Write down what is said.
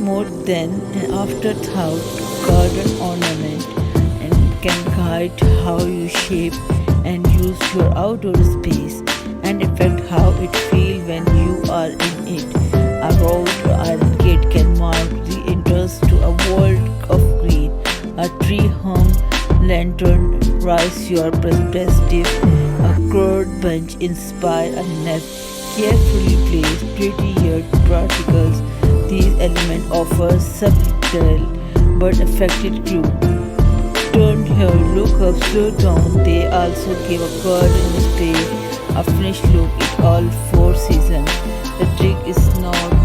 more than an afterthought garden ornament and can guide how you shape and use your outdoor space and affect how it feels when you are in it. A wrought iron gate can mark the entrance to a world of green. A tree-hung lantern rise your perspective. A curved bench inspire a nest carefully placed, pretty yet practical. These elements offer subtle but effective clue. Turn here, look up, slow down. They also give a garden space a finished look in all four seasons. The trick is not